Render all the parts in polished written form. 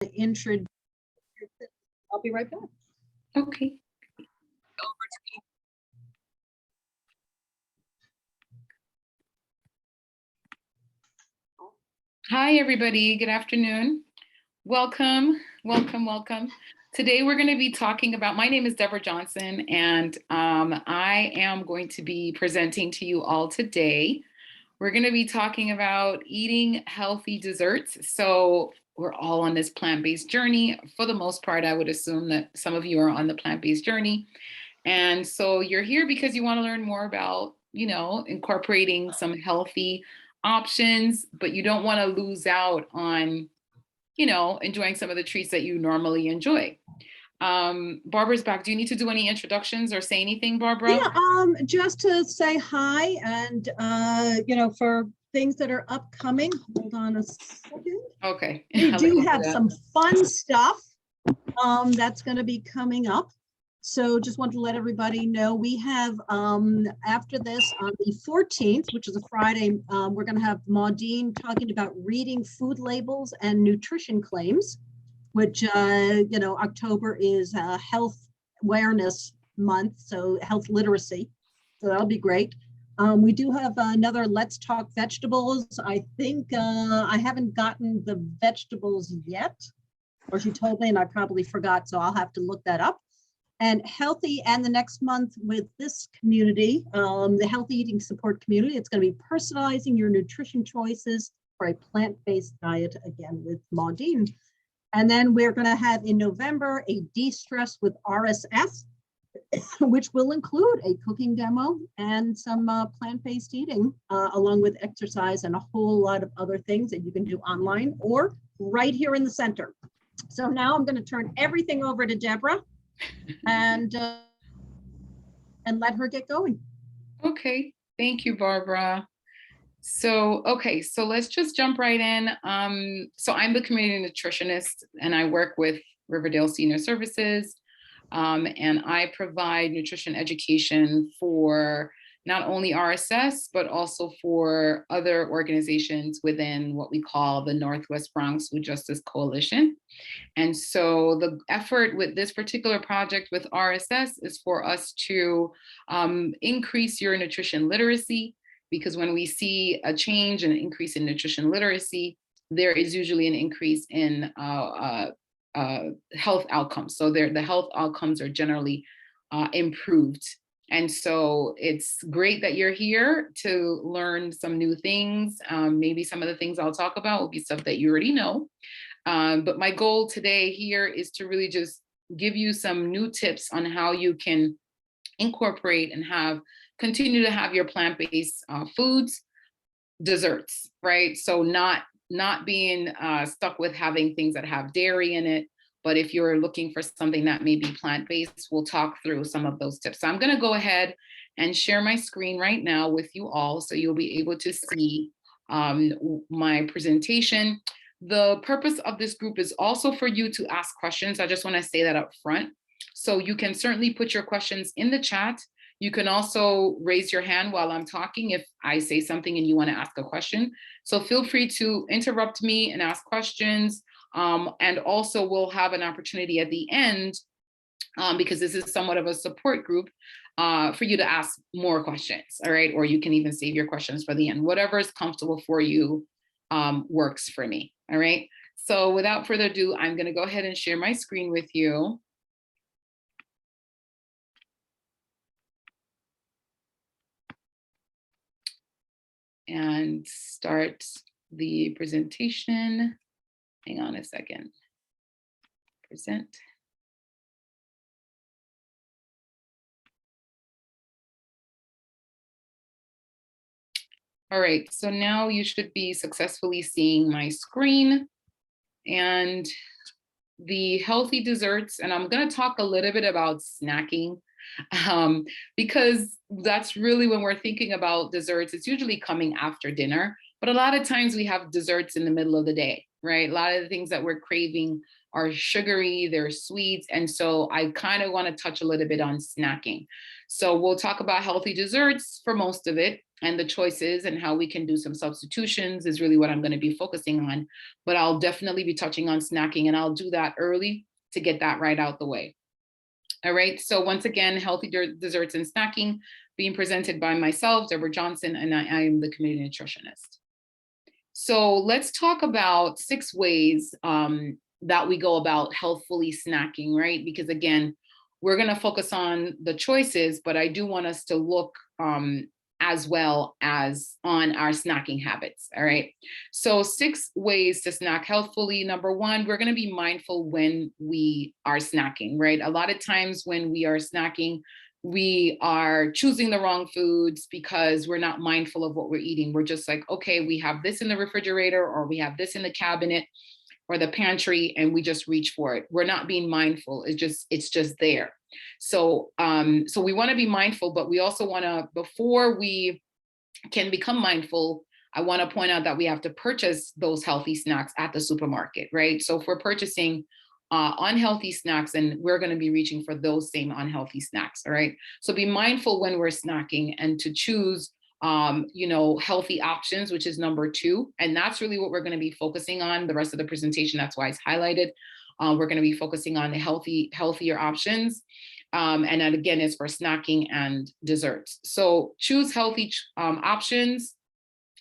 introduce. I'll be right back. Okay. Hi, everybody. Good afternoon. Welcome, welcome, welcome. Today we're going to be talking about, my name is Deborah Johnson, and I am going to be presenting to you all today. We're going to be talking about eating healthy desserts. So we're all on this plant-based journey. For the most part, I would assume that some of you are on the plant-based journey. And so you're here because you want to learn more about, incorporating some healthy options, but you don't want to lose out on, enjoying some of the treats that you normally enjoy. Barbara's back. Do you need to do any introductions or say anything, Barbara? Yeah, just to say hi and, for things that are upcoming. Hold on a second. Okay. We do have some fun stuff that's going to be coming up. So just want to let everybody know we have, after this on the 14th, which is a Friday, we're going to have Maudine talking about reading food labels and nutrition claims, which, October is health awareness month, so health literacy. So that'll be great. We do have another Let's Talk Vegetables. I think I haven't gotten the vegetables yet, or she told me and I probably forgot, so I'll have to look that up. And healthy, and the next month with this community, the healthy eating support community, it's going to be personalizing your nutrition choices for a plant-based diet, again with Maudine. And then we're going to have in November a de-stress with RSS, which will include a cooking demo and some plant-based eating, along with exercise and a whole lot of other things that you can do online or right here in the center. So now I'm going to turn everything over to Deborah and let her get going. Okay, thank you, Barbara. So let's just jump right in. So I'm the community nutritionist and I work with Riverdale Senior Services. And I provide nutrition education for not only RSS, but also for other organizations within what we call the Northwest Bronx Food Justice Coalition. And so the effort with this particular project with RSS is for us to increase your nutrition literacy, because when we see a change and an increase in nutrition literacy, there is usually an increase in health outcomes. So the health outcomes are generally improved. And so it's great that you're here to learn some new things. Maybe some of the things I'll talk about will be stuff that you already know. But my goal today here is to really just give you some new tips on how you can incorporate and continue to have your plant-based foods, desserts, right? So not being stuck with having things that have dairy in it. But if you're looking for something that may be plant-based, we'll talk through some of those tips. So I'm going to go ahead and share my screen right now with you all, so you'll be able to see my presentation. The purpose of this group is also for you to ask questions. I just want to say that up front. So you can certainly put your questions in the chat. You can also raise your hand while I'm talking if I say something and you want to ask a question. So feel free to interrupt me and ask questions. And also we'll have an opportunity at the end, because this is somewhat of a support group, for you to ask more questions, all right? Or you can even save your questions for the end. Whatever is comfortable for you works for me, all right? So without further ado, I'm gonna go ahead and share my screen with you. And start the presentation. Hang on a second. Present. All right, so now you should be successfully seeing my screen and the healthy desserts. And I'm going to talk a little bit about snacking, because that's really when we're thinking about desserts, it's usually coming after dinner. But a lot of times we have desserts in the middle of the day, right? A lot of the things that we're craving are sugary, they're sweets. And so I kind of want to touch a little bit on snacking. So we'll talk about healthy desserts for most of it, and the choices and how we can do some substitutions is really what I'm going to be focusing on. But I'll definitely be touching on snacking, and I'll do that early to get that right out the way. All right, so once again, healthy desserts and snacking being presented by myself, Deborah Johnson, and I am the community nutritionist. So let's talk about 6 ways that we go about healthfully snacking, right? Because again, we're going to focus on the choices, but I do want us to look as well as on our snacking habits. All right. So 6 ways to snack healthfully. Number 1, we're going to be mindful when we are snacking, right? A lot of times when we are snacking, we are choosing the wrong foods because we're not mindful of what we're eating. We're just like, okay, we have this in the refrigerator, or we have this in the cabinet or the pantry, and we just reach for it. We're not being mindful. It's just there. So so we want to be mindful, but we also want to, before we can become mindful, I want to point out that we have to purchase those healthy snacks at the supermarket, right? So if we're purchasing unhealthy snacks, and we're going to be reaching for those same unhealthy snacks. All right. So be mindful when we're snacking, and to choose healthy options, which is number 2. And that's really what we're going to be focusing on the rest of the presentation. That's why it's highlighted. We're going to be focusing on the healthier options. And that again is for snacking and desserts. So choose healthy options.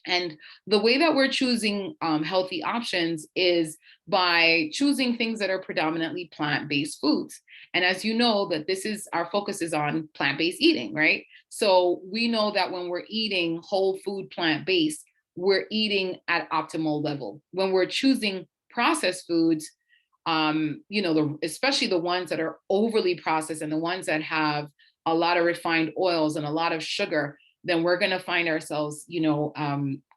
And the way that we're choosing healthy options is by choosing things that are predominantly plant-based foods. And as you know, that our focus is on plant-based eating, right? So we know that when we're eating whole food plant-based, we're eating at optimal level. When we're choosing processed foods, especially the ones that are overly processed and the ones that have a lot of refined oils and a lot of sugar, then we're going to find ourselves,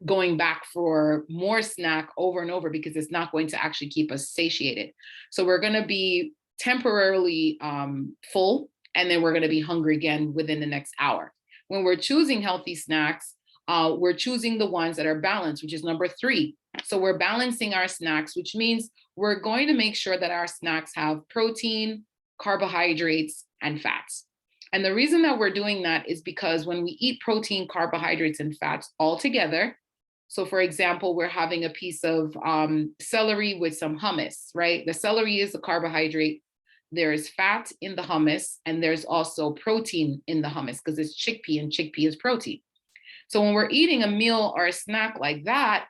going back for more snack over and over, because it's not going to actually keep us satiated. So we're going to be temporarily full, and then we're going to be hungry again within the next hour. When we're choosing healthy snacks, we're choosing the ones that are balanced, which is number 3. So we're balancing our snacks, which means we're going to make sure that our snacks have protein, carbohydrates, and fats. And the reason that we're doing that is because when we eat protein, carbohydrates, and fats all together, so for example, we're having a piece of celery with some hummus, right? The celery is the carbohydrate. There's fat in the hummus, and there's also protein in the hummus because it's chickpea, and chickpea is protein. So when we're eating a meal or a snack like that,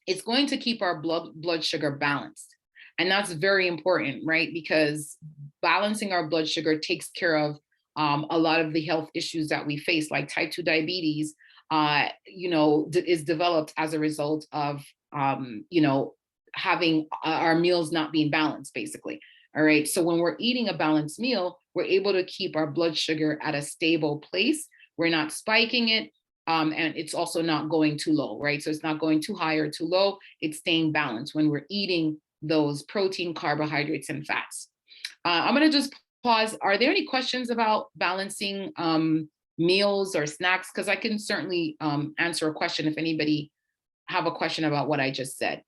it's going to keep our blood sugar balanced. And that's very important, right? Because balancing our blood sugar takes care of a lot of the health issues that we face, like type 2 diabetes, is developed as a result of, having our meals not being balanced, basically. All right. So when we're eating a balanced meal, we're able to keep our blood sugar at a stable place. We're not spiking it. And it's also not going too low, right? So it's not going too high or too low. It's staying balanced when we're eating those protein, carbohydrates, and fats. I'm going to just pause. Are there any questions about balancing meals or snacks? Because I can certainly answer a question if anybody have a question about what I just said.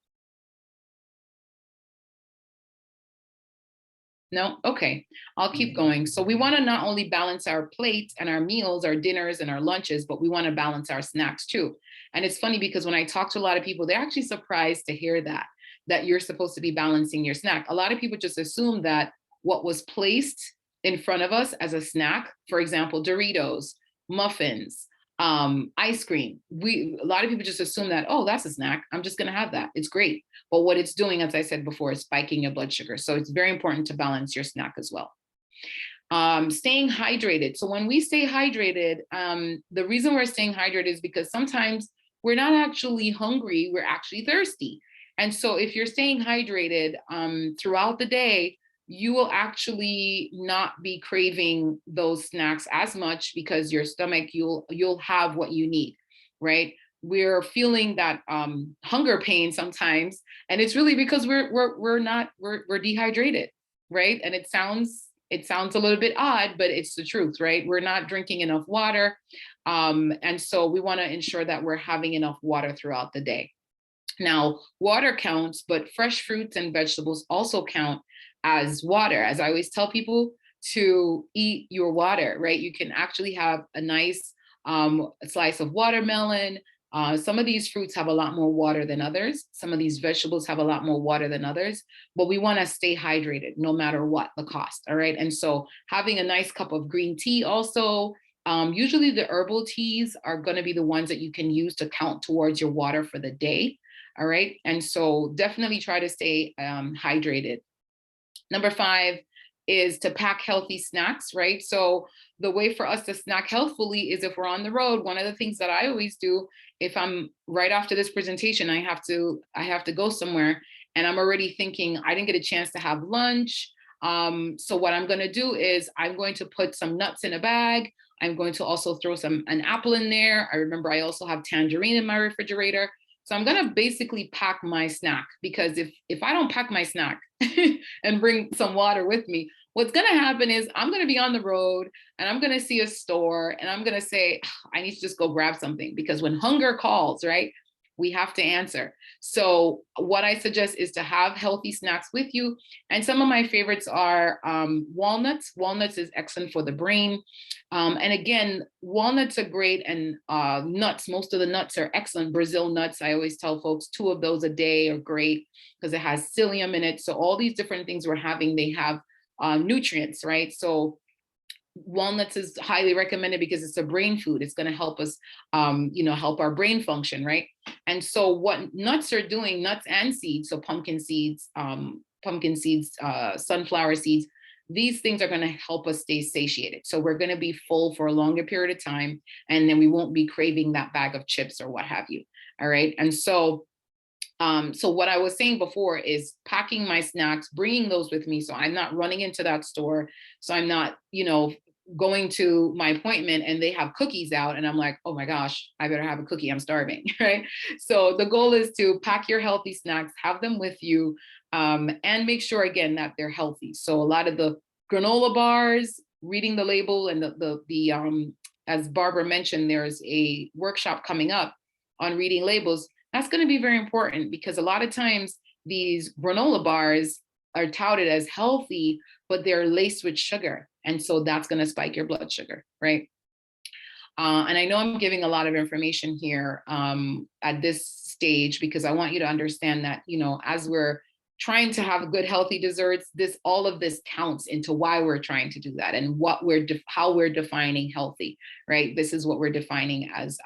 No? Okay, I'll keep going. So we want to not only balance our plates and our meals, our dinners and our lunches, but we want to balance our snacks too. And it's funny because when I talk to a lot of people, they're actually surprised to hear that you're supposed to be balancing your snack. A lot of people just assume that what was placed in front of us as a snack, for example, Doritos, muffins, ice cream. A lot of people just assume that, oh, that's a snack. I'm just going to have that. It's great. But what it's doing, as I said before, is spiking your blood sugar. So it's very important to balance your snack as well. Staying hydrated. So when we stay hydrated, the reason we're staying hydrated is because sometimes we're not actually hungry, we're actually thirsty. And so if you're staying hydrated throughout the day, you will actually not be craving those snacks as much because your stomach, you'll have what you need, right? We're feeling that hunger pain sometimes, and it's really because we're dehydrated, right? And it It sounds a little bit odd, but it's the truth, right? We're not drinking enough water. And so we want to ensure that we're having enough water throughout the day. Now, water counts, but fresh fruits and vegetables also count as water. As I always tell people, to eat your water, right? You can actually have a nice slice of watermelon. Some of these fruits have a lot more water than others. Some of these vegetables have a lot more water than others, but we want to stay hydrated no matter what the cost. All right. And so having a nice cup of green tea also. Usually the herbal teas are going to be the ones that you can use to count towards your water for the day. All right. And so definitely try to stay hydrated. Number 5 is to pack healthy snacks, right? So the way for us to snack healthfully is if we're on the road. One of the things that I always do, if I'm right after this presentation, I have to go somewhere and I'm already thinking I didn't get a chance to have lunch. So what I'm going to do is I'm going to put some nuts in a bag. I'm going to also throw an apple in there. I remember I also have tangerine in my refrigerator. So I'm going to basically pack my snack, because if I don't pack my snack and bring some water with me, what's going to happen is I'm going to be on the road and I'm going to see a store and I'm going to say, I need to just go grab something, because when hunger calls, right, we have to answer. So what I suggest is to have healthy snacks with you. And some of my favorites are walnuts. Walnuts is excellent for the brain. And again, walnuts are great, and nuts, most of the nuts are excellent. Brazil nuts, I always tell folks 2 of those a day are great because it has psyllium in it. So all these different things we're having, they have nutrients, right? So walnuts is highly recommended because it's a brain food. It's going to help us, help our brain function, right? And so what nuts are doing, nuts and seeds, so pumpkin seeds, sunflower seeds, these things are going to help us stay satiated. So we're going to be full for a longer period of time, and then we won't be craving that bag of chips or what have you. All right. And so what I was saying before is packing my snacks, bringing those with me. So I'm not running into that store. So I'm not, going to my appointment and they have cookies out and I'm like, oh my gosh, I better have a cookie. I'm starving, right? So the goal is to pack your healthy snacks, have them with you, and make sure again that they're healthy. So a lot of the granola bars, reading the label, and the as Barbara mentioned, there's a workshop coming up on reading labels. That's going to be very important because a lot of times these granola bars are touted as healthy, but they're laced with sugar. And so that's going to spike your blood sugar, right? And I know I'm giving a lot of information here at this stage because I want you to understand that, as we're trying to have good, healthy desserts, all of this counts into why we're trying to do that and how we're defining healthy, right? This is what we're defining as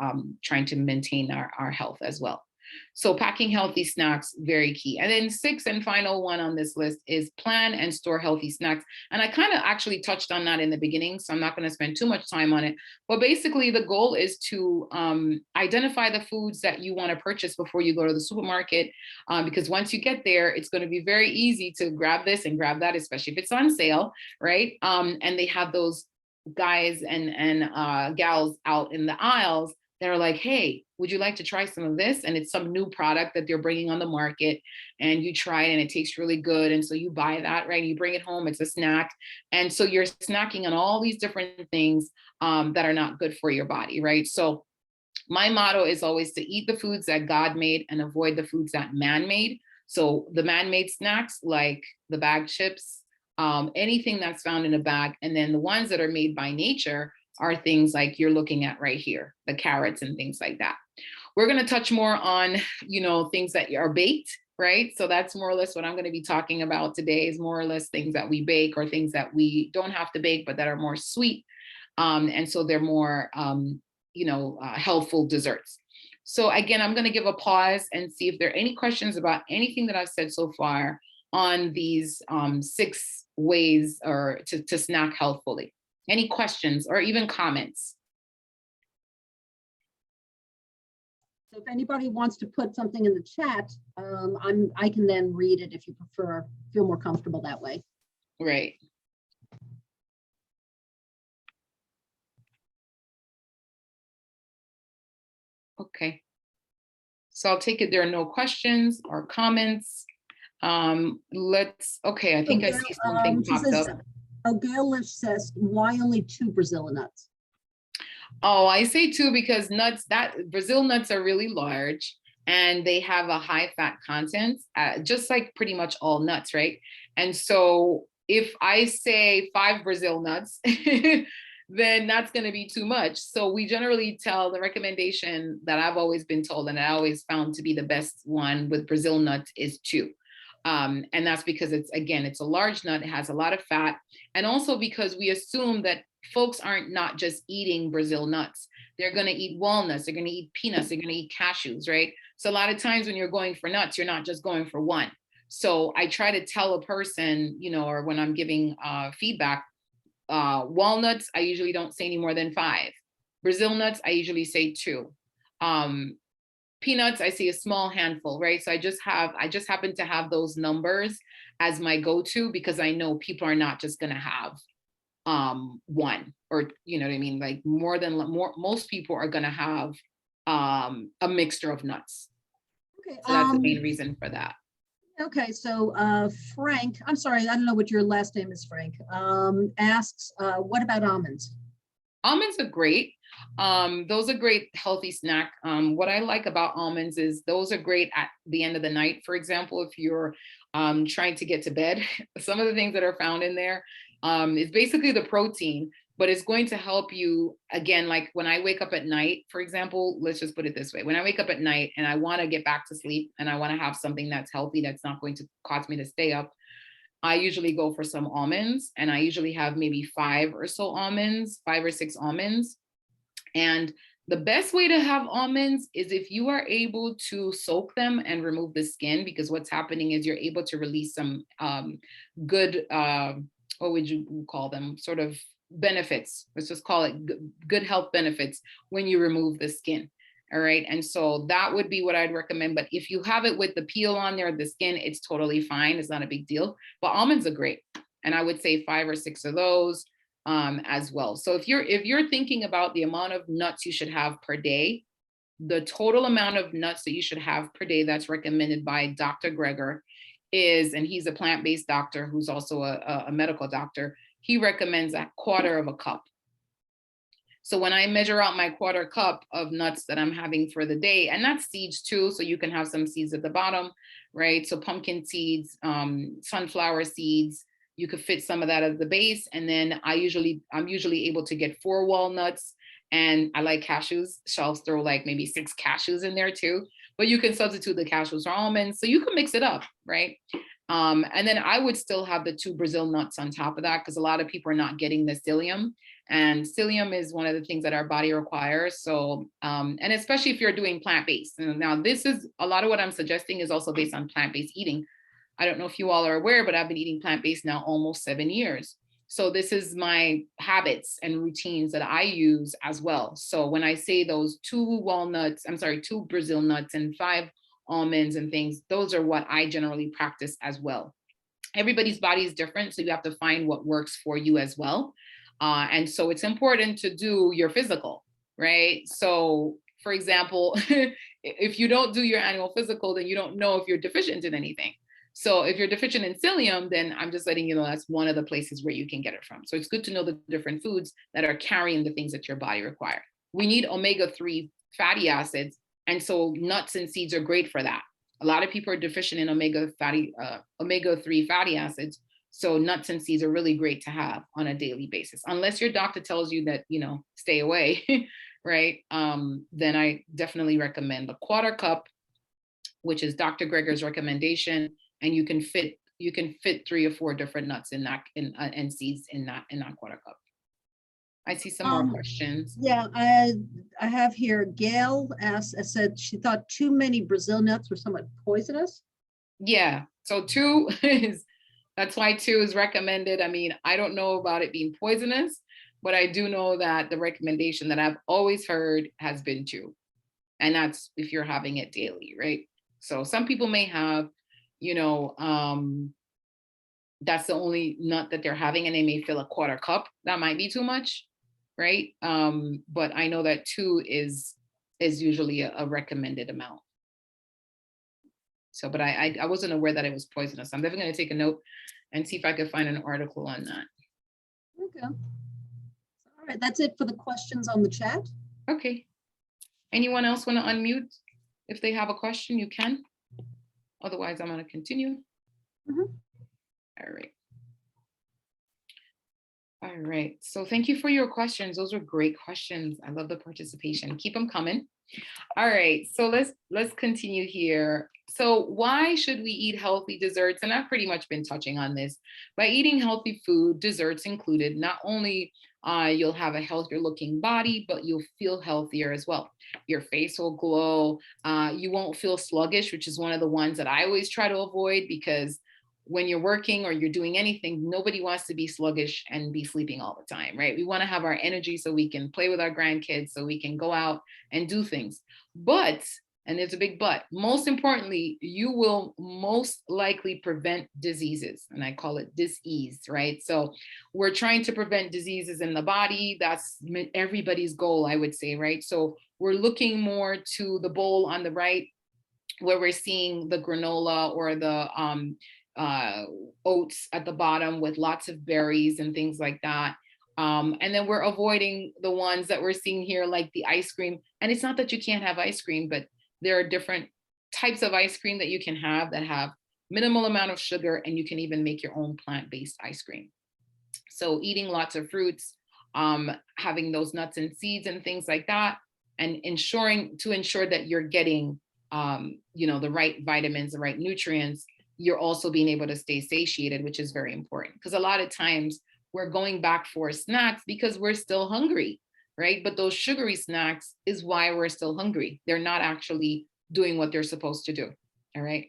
trying to maintain our health as well. So packing healthy snacks, very key. And then 6th and final one on this list is plan and store healthy snacks. And I kind of actually touched on that in the beginning, so I'm not going to spend too much time on it. But basically the goal is to identify the foods that you want to purchase before you go to the supermarket, because once you get there, it's going to be very easy to grab this and grab that, especially if it's on sale, right? And they have those guys and gals out in the aisles that are like, hey, would you like to try some of this? And it's some new product that they're bringing on the market and you try it and it tastes really good. And so you buy that, right? You bring it home, it's a snack. And so you're snacking on all these different things that are not good for your body, right? So my motto is always to eat the foods that God made and avoid the foods that man made. So the man-made snacks like the bag chips, anything that's found in a bag, and then the ones that are made by nature are things like you're looking at right here, the carrots and things like that. We're going to touch more on, things that are baked, right? So that's more or less what I'm going to be talking about today, is more or less things that we bake or things that we don't have to bake, but that are more sweet. And so they're more, healthful desserts. So again, I'm going to give a pause and see if there are any questions about anything that I've said so far on these 6 ways or to snack healthfully. Any questions or even comments? So if anybody wants to put something in the chat, I can then read it if you prefer, feel more comfortable that way. Right. Okay. So I'll take it there are no questions or comments. I think I see something popped up. Oh, Gail Lynch says, why only 2 Brazil nuts? Oh, I say two because Brazil nuts are really large and they have a high fat content, just like pretty much all nuts, right? And so if I say 5 Brazil nuts, then that's going to be too much. So we generally tell the recommendation that I've always been told and I always found to be the best one with Brazil nuts is 2. And that's because it's a large nut, it has a lot of fat. And also because we assume that folks aren't not just eating Brazil nuts. They're going to eat walnuts, they're going to eat peanuts, they're going to eat cashews, right? So a lot of times when you're going for nuts, you're not just going for one. So I try to tell a person, or when I'm giving feedback, walnuts, I usually don't say any more than 5. Brazil nuts, I usually say 2. Peanuts, I see a small handful, right? So I just happen to have those numbers as my go-to because I know people are not just going to have one, or you know what I mean, like most people are going to have a mixture of nuts. Okay. So that's the main reason for that. Okay, so Frank, I'm sorry, I don't know what your last name is, Frank, asks, what about almonds? Almonds are great. Those are great healthy snack. What I like about almonds is those are great at the end of the night. For example, if you're trying to get to bed, some of the things that are found in there is basically the protein, but it's going to help you again. Like when I wake up at night, for example, let's just put it this way. When I wake up at night and I want to get back to sleep and I want to have something that's healthy, that's not going to cause me to stay up, I usually go for some almonds, and I usually have maybe 5 or 6 almonds. And the best way to have almonds is if you are able to soak them and remove the skin, because what's happening is you're able to release some good, what would you call them? Sort of benefits. Let's just call it good health benefits when you remove the skin. All right. And so that would be what I'd recommend. But if you have it with the peel on there, the skin, it's totally fine. It's not a big deal. But almonds are great. And I would say 5 or 6 of those as well. So if you're thinking about the amount of nuts you should have per day, the total amount of nuts that you should have per day that's recommended by Dr. Greger is, and he's a plant-based doctor who's also a medical doctor, he recommends a 1/4 cup. So when I measure out my 1/4 cup of nuts that I'm having for the day, and that's seeds too, so you can have some seeds at the bottom, right? So pumpkin seeds, sunflower seeds, you could fit some of that at the base. And then I'm usually able to get 4 walnuts, and I like cashews. So I'll throw like maybe 6 cashews in there too, but you can substitute the cashews for almonds. So you can mix it up, right? And then I would still have the 2 Brazil nuts on top of that because a lot of people are not getting the psyllium. And psyllium is one of the things that our body requires. So, and especially if you're doing plant-based. Now, this is a lot of what I'm suggesting is also based on plant-based eating. I don't know if you all are aware, but I've been eating plant-based now almost 7 years. So this is my habits and routines that I use as well. So when I say those 2 Brazil nuts and 5 almonds and things, those are what I generally practice as well. Everybody's body is different, so you have to find what works for you as well. And so it's important to do your physical, right? So for example, if you don't do your annual physical, then you don't know if you're deficient in anything. So if you're deficient in psyllium, then I'm just letting you know that's one of the places where you can get it from. So it's good to know the different foods that are carrying the things that your body requires. We need omega-3 fatty acids, and so nuts and seeds are great for that. A lot of people are deficient in omega-3 fatty acids. So nuts and seeds are really great to have on a daily basis, unless your doctor tells you that, stay away, right? Then I definitely recommend the 1/4 cup, which is Dr. Greger's recommendation, and you can fit 3 or 4 different nuts in that and seeds in that 1/4 cup. I see some more questions. Yeah, I have here, Gail said she thought too many Brazil nuts were somewhat poisonous. Yeah, so that's why 2 is recommended. I mean, I don't know about it being poisonous, but I do know that the recommendation that I've always heard has been 2. And that's if you're having it daily, right? So some people may have, that's the only nut that they're having and they may fill a 1/4 cup. That might be too much, right? But I know that 2 is usually a recommended amount. So, but I wasn't aware that it was poisonous. I'm definitely going to take a note and see if I could find an article on that. Okay. All right, that's it for the questions on the chat. Okay. Anyone else want to unmute? If they have a question, you can. Otherwise, I'm going to continue. Mhm. All right. All right. So thank you for your questions. Those were great questions. I love the participation. Keep them coming. All right. So let's continue here. So why should we eat healthy desserts? And I've pretty much been touching on this. By eating healthy food, desserts included, not only you'll have a healthier looking body, but you'll feel healthier as well. Your face will glow. You won't feel sluggish, which is one of the ones that I always try to avoid, because when you're working or you're doing anything, nobody wants to be sluggish and be sleeping all the time, right? We want to have our energy so we can play with our grandkids, so we can go out and do things. But, and there's a big but, most importantly, you will most likely prevent diseases. And I call it dis-ease, right? So we're trying to prevent diseases in the body. That's everybody's goal, I would say, right? So we're looking more to the bowl on the right, where we're seeing the granola or the oats at the bottom with lots of berries and things like that. And then we're avoiding the ones that we're seeing here, like the ice cream. And it's not that you can't have ice cream, but there are different types of ice cream that you can have that have minimal amount of sugar, and you can even make your own plant-based ice cream. So eating lots of fruits, having those nuts and seeds and things like that, and ensure that you're getting the right vitamins, the right nutrients. You're also being able to stay satiated, which is very important, because a lot of times we're going back for snacks because we're still hungry, right? But those sugary snacks is why we're still hungry. They're not actually doing what they're supposed to do. All right.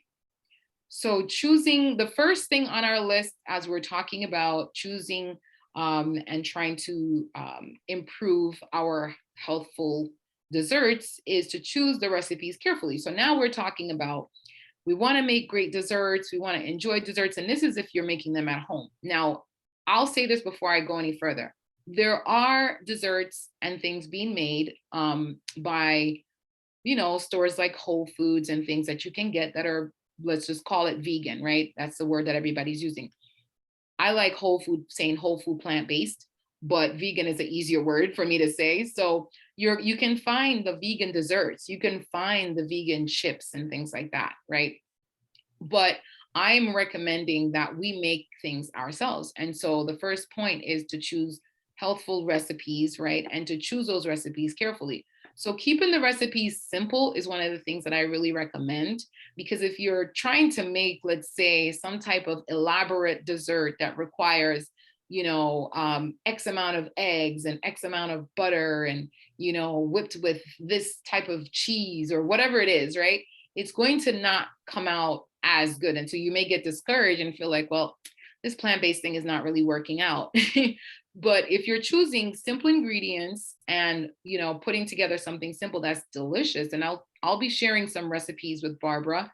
So choosing the first thing on our list, as we're talking about choosing and trying to improve our healthful desserts, is to choose the recipes carefully. So now we're talking about, we want to make great desserts. We want to enjoy desserts. And this is if you're making them at home. Now, I'll say this before I go any further. There are desserts and things being made by, stores like Whole Foods and things that you can get that are, let's just call it vegan, right? That's the word that everybody's using. I like saying whole food plant-based, but vegan is an easier word for me to say. So you can find the vegan desserts, you can find the vegan chips and things like that, right? But I'm recommending that we make things ourselves. And so the first point is to choose healthful recipes, right? And to choose those recipes carefully. So keeping the recipes simple is one of the things that I really recommend, because if you're trying to make, let's say, some type of elaborate dessert that requires, X amount of eggs and X amount of butter and, whipped with this type of cheese or whatever it is, right? It's going to not come out as good. And so you may get discouraged and feel like, well, this plant-based thing is not really working out. But if you're choosing simple ingredients and, putting together something simple that's delicious, and I'll be sharing some recipes with Barbara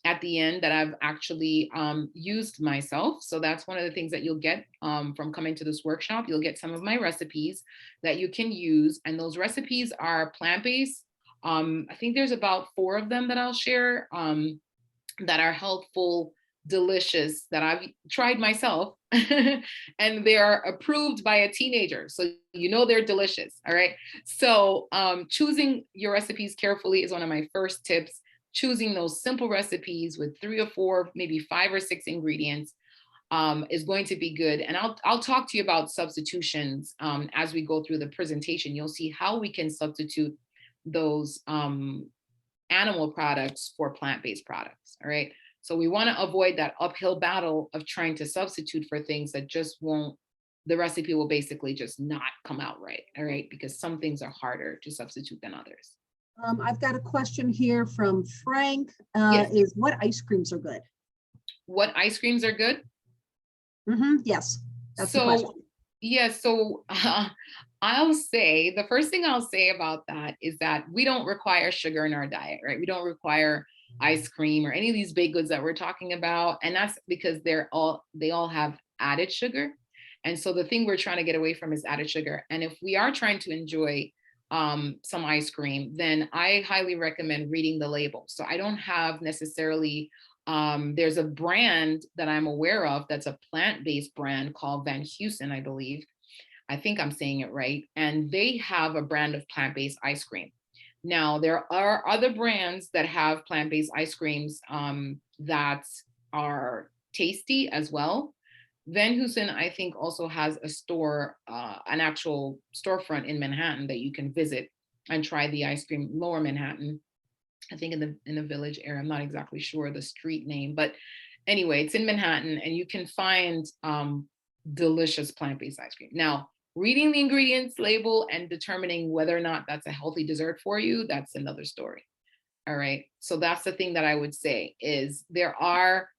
at the end that I've actually used myself. So that's one of the things that you'll get from coming to this workshop. You'll get some of my recipes that you can use. And those recipes are plant-based. I think there's about 4 of them that I'll share that are healthful, delicious, that I've tried myself. And they are approved by a teenager. So they're delicious. All right. So choosing your recipes carefully is one of my first tips. Choosing those simple recipes with 3 or 4, maybe 5 or 6 ingredients is going to be good. And I'll talk to you about substitutions as we go through the presentation. You'll see how we can substitute those animal products for plant-based products. All right. So we want to avoid that uphill battle of trying to substitute for things that just won't, the recipe will basically just not come out right. All right. Because some things are harder to substitute than others. I've got a question here from Frank. Yes. Is what ice creams are good? What ice creams are good? Yes. That's the question. Yeah, so I'll say, the first thing I'll say about that is that we don't require sugar in our diet, right? We don't require ice cream or any of these baked goods that we're talking about. And that's because they all have added sugar. And so the thing we're trying to get away from is added sugar. And if we are trying to enjoy some ice cream, then I highly recommend reading the label. So I don't have necessarily, there's a brand that I'm aware of that's a plant-based brand called Van Heusen, I believe. I think I'm saying it right. And they have a brand of plant-based ice cream. Now, there are other brands that have plant-based ice creams that are tasty as well. Van Heusen, I think, also has a store, an actual storefront in Manhattan that you can visit and try the ice cream. Lower Manhattan, I think in the Village area. I'm not exactly sure the street name, but anyway, it's in Manhattan, and you can find delicious plant-based ice cream. Now, reading the ingredients label and determining whether or not that's a healthy dessert for you, that's another story. All right. So that's the thing that I would say is there are,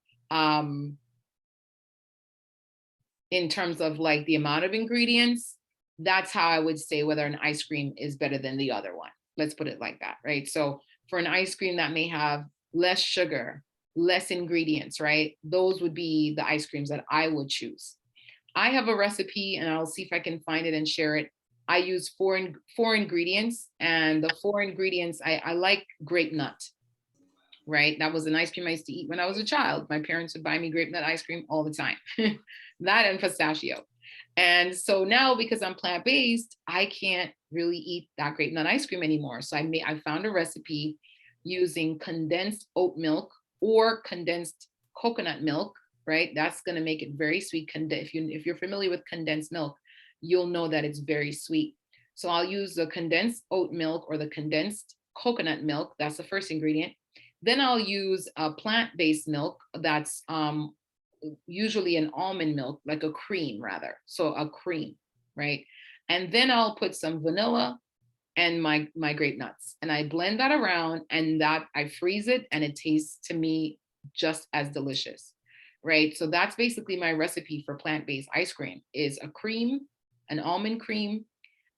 in terms of like the amount of ingredients, that's how I would say whether an ice cream is better than the other one. Let's put it like that, right? So for an ice cream that may have less sugar, less ingredients, right? Those would be the ice creams that I would choose. I have a recipe, and I'll see if I can find it and share it. I use four ingredients, and the four ingredients, I like grape nut, right? That was an ice cream I used to eat when I was a child. My parents would buy me grape nut ice cream all the time. That and pistachio. And so now, because I'm plant-based, I can't really eat that grape nut ice cream anymore. So I found a recipe using condensed oat milk or condensed coconut milk, right? That's going to make it very sweet. If you're familiar with condensed milk, you'll know that it's very sweet. So I'll use the condensed oat milk or the condensed coconut milk. That's the first ingredient. Then I'll use a plant-based milk that's usually an almond milk, like a cream rather. So a cream, right? And then I'll put some vanilla and my grape nuts, and I blend that around, and that I freeze it, and it tastes to me just as delicious, right? So that's basically my recipe for plant-based ice cream is a cream, an almond cream,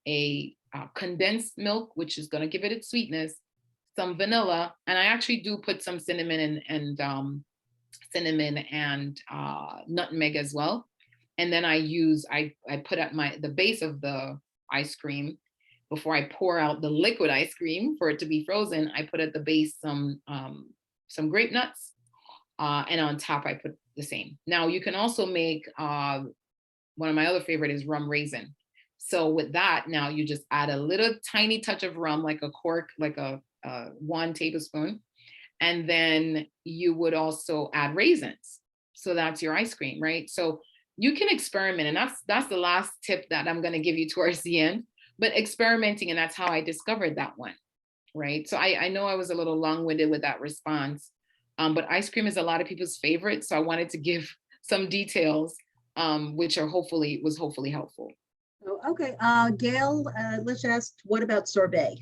a condensed milk, which is going to give it its sweetness, some vanilla, and I actually do put some cinnamon and nutmeg as well. And then I put at the base of the ice cream, before I pour out the liquid ice cream for it to be frozen, I put at the base some grape nuts, and on top I put the same. Now you can also make one of my other favorite is rum raisin. So with that, now you just add a little tiny touch of rum, like a cork, like a 1 tablespoon. And then you would also add raisins. So that's your ice cream, right? So you can experiment. And that's the last tip that I'm going to give you towards the end, but experimenting. And that's how I discovered that one, right? So I know I was a little long-winded with that response, but ice cream is a lot of people's favorite. So I wanted to give some details, which are hopefully helpful. Oh, okay. Gail, let's ask, what about sorbet?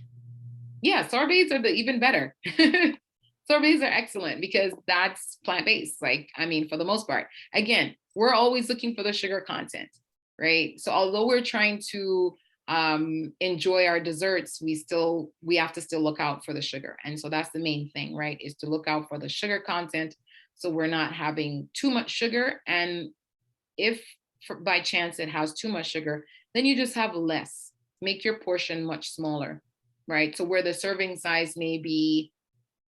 Yeah, sorbets are even better. Sorbets are excellent because that's plant-based. Like, I mean, for the most part, again, we're always looking for the sugar content, right? So although we're trying to enjoy our desserts, we have to still look out for the sugar. And so that's the main thing, right? Is to look out for the sugar content. So we're not having too much sugar. And if by chance it has too much sugar, then you just have less. Make your portion much smaller, right? So where the serving size may be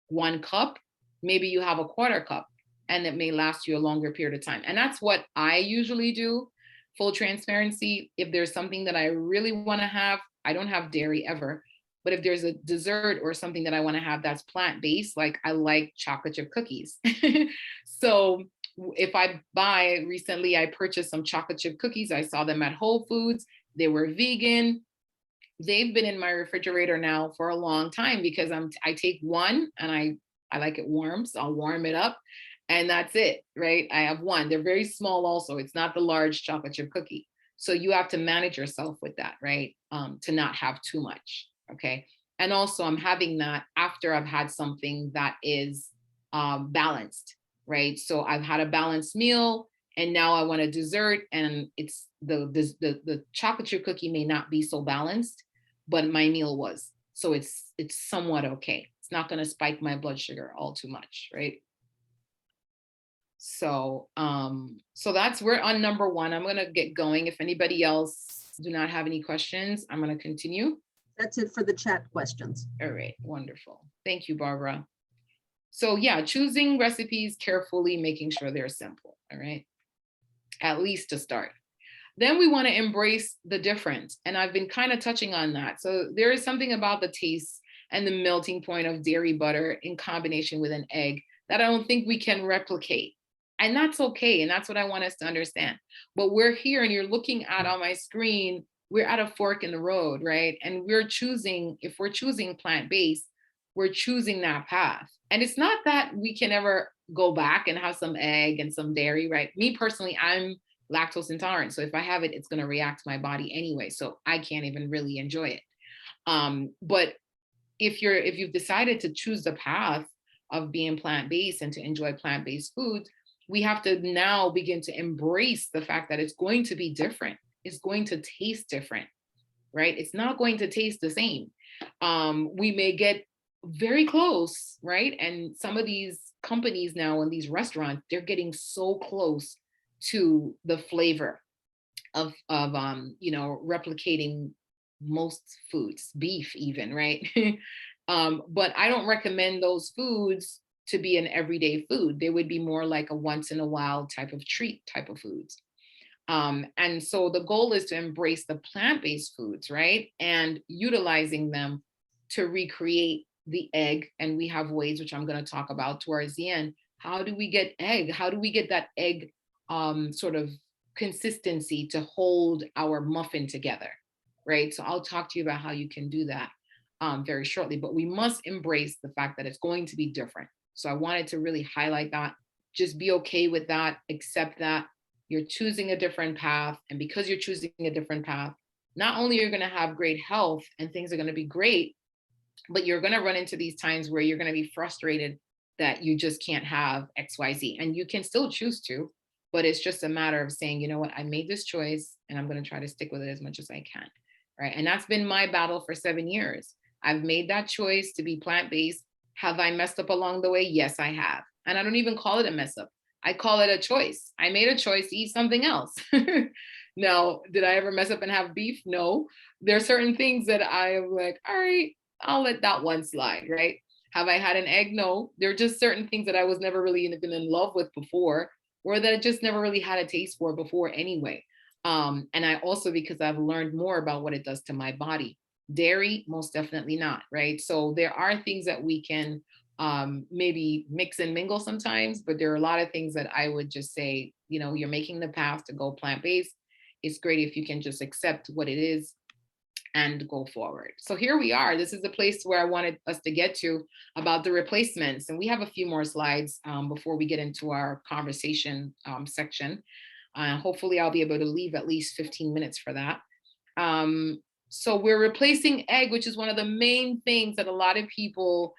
1 cup, maybe you have a 1/4 cup, and it may last you a longer period of time. And that's what I usually do. Full transparency, if there's something that I really want to have, I don't have dairy ever, but if there's a dessert or something that I want to have that's plant-based, like I like chocolate chip cookies. So if recently I purchased some chocolate chip cookies, I saw them at Whole Foods, they were vegan. They've been in my refrigerator now for a long time because I take one and I like it warm, so I'll warm it up, and that's it, right? I have one. They're very small also. It's not the large chocolate chip cookie. So you have to manage yourself with that, right? To not have too much, okay? And also I'm having that after I've had something that is balanced, right? So I've had a balanced meal, and now I want a dessert, and it's the chocolate chip cookie may not be so balanced, but my meal was. So it's somewhat okay. It's not going to spike my blood sugar all too much, right? So we're on number 1. I'm going to get going. If anybody else do not have any questions, I'm going to continue. That's it for the chat questions. All right, wonderful. Thank you, Barbara. So yeah, choosing recipes carefully, making sure they're simple, all right? At least to start. Then we want to embrace the difference. And I've been kind of touching on that. So there is something about the taste and the melting point of dairy butter in combination with an egg that I don't think we can replicate. And that's okay. And that's what I want us to understand. But we're here and you're looking at on my screen, we're at a fork in the road, right? And we're choosing, if we're choosing plant-based, we're choosing that path. And it's not that we can ever go back and have some egg and some dairy, right? Me personally, I'm lactose intolerant. So if I have it, it's going to react to my body anyway. So I can't even really enjoy it. But if you've decided to choose the path of being plant-based and to enjoy plant-based foods, we have to now begin to embrace the fact that it's going to be different. It's going to taste different, right? It's not going to taste the same. We may get very close, right? And some of these companies now and these restaurants, they're getting so close to the flavor of replicating most foods, beef even, right? But I don't recommend those foods to be an everyday food. They would be more like a once in a while type of treat type of foods. And so the goal is to embrace the plant-based foods, right? And utilizing them to recreate the egg. And we have ways, which I'm going to talk about towards the end. How do we get egg? How do we get that egg sort of consistency to hold our muffin together, right? So I'll talk to you about how you can do that very shortly, but we must embrace the fact that it's going to be different. So I wanted to really highlight that. Just be okay with that, accept that you're choosing a different path. And because you're choosing a different path, not only you're going to have great health and things are going to be great, but you're going to run into these times where you're going to be frustrated that you just can't have XYZ. And you can still choose to, but it's just a matter of saying, you know what, I made this choice and I'm going to try to stick with it as much as I can. Right. And that's been my battle for 7 years. I've made that choice to be plant-based. Have I messed up along the way? Yes, I have. And I don't even call it a mess up. I call it a choice. I made a choice to eat something else. Now, did I ever mess up and have beef? No. There are certain things that I am like, all right, I'll let that one slide, right? Have I had an egg? No. There are just certain things that I was never really even in love with before, or that I just never really had a taste for before anyway. And I also, because I've learned more about what it does to my body. Dairy, most definitely not, right? So there are things that we can maybe mix and mingle sometimes, but there are a lot of things that I would just say, you know, you're making the path to go plant-based. It's great if you can just accept what it is and go forward. So here we are. This is the place where I wanted us to get to about the replacements. And we have a few more slides before we get into our conversation section. Hopefully I'll be able to leave at least 15 minutes for that. So we're replacing egg, which is one of the main things that a lot of people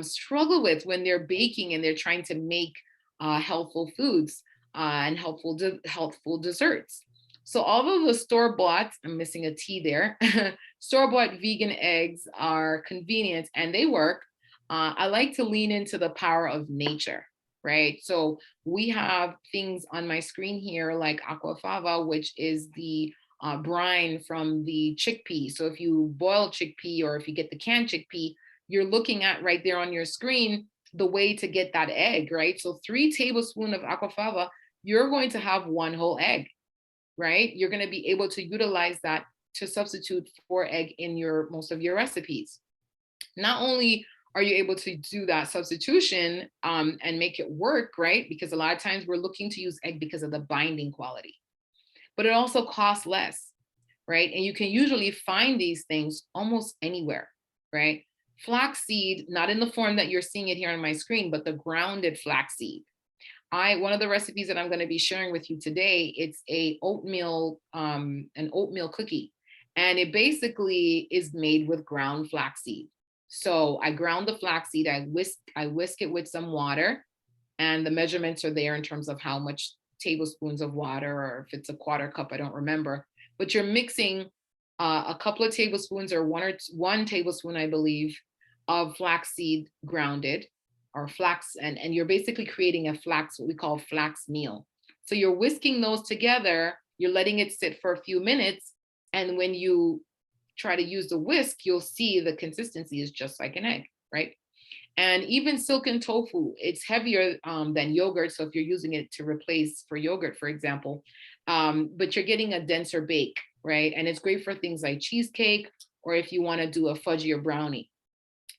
struggle with when they're baking and they're trying to make healthful foods and healthful desserts. So all of the store-bought, I'm missing a T there, store-bought vegan eggs are convenient and they work. I like to lean into the power of nature, right? So we have things on my screen here like aquafaba, which is the brine from the chickpea. So if you boil chickpea or if you get the canned chickpea, you're looking at right there on your screen the way to get that egg, right? So 3 tablespoons of aquafaba, you're going to have 1 whole egg, right? You're going to be able to utilize that to substitute for egg in most of your recipes. Not only are you able to do that substitution and make it work, right? Because a lot of times we're looking to use egg because of the binding quality, but it also costs less, right? And you can usually find these things almost anywhere, right? Flaxseed, not in the form that you're seeing it here on my screen, but the grounded flaxseed. One of the recipes that I'm going to be sharing with you today, it's an oatmeal cookie. And it basically is made with ground flaxseed. So I ground the flaxseed, I whisk it with some water, and the measurements are there in terms of how much tablespoons of water, or if it's a 1/4 cup, I don't remember. But you're mixing a couple of tablespoons or 1 tablespoon, I believe, of flaxseed grounded, or flax, and you're basically creating a flax, what we call flax meal. So you're whisking those together, you're letting it sit for a few minutes, and when you try to use the whisk, you'll see the consistency is just like an egg, right? And even silken tofu, it's heavier than yogurt. So if you're using it to replace for yogurt, for example, but you're getting a denser bake, right? And it's great for things like cheesecake, or if you want to do a fudgy or brownie.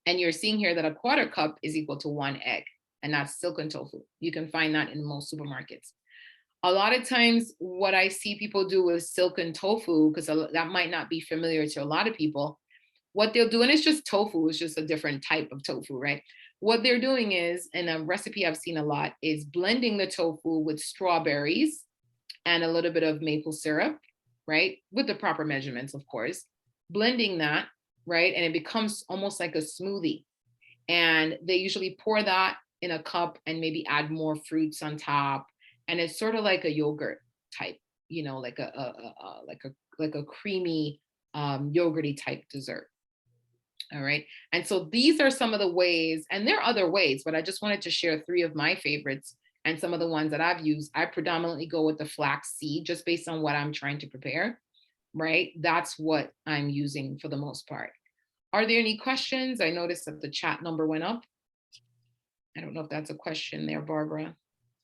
And you're seeing here that a quarter cup is equal to 1 egg, and that's silken tofu. You can find that in most supermarkets. A lot of times what I see people do with silken tofu, because that might not be familiar to a lot of people, what they'll do, and it's just tofu, it's just a different type of tofu, right? What they're doing is, and a recipe I've seen a lot, is blending the tofu with strawberries and a little bit of maple syrup, right? With the proper measurements, of course, blending that, right? And it becomes almost like a smoothie. And they usually pour that in a cup and maybe add more fruits on top. And it's sort of like a yogurt type, like a creamy yogurty type dessert. All right. And so these are some of the ways, and there are other ways, but I just wanted to share 3 of my favorites and some of the ones that I've used. I predominantly go with the flax seed just based on what I'm trying to prepare, right? That's what I'm using for the most part. Are there any questions? I noticed that the chat number went up. I don't know if that's a question there, Barbara.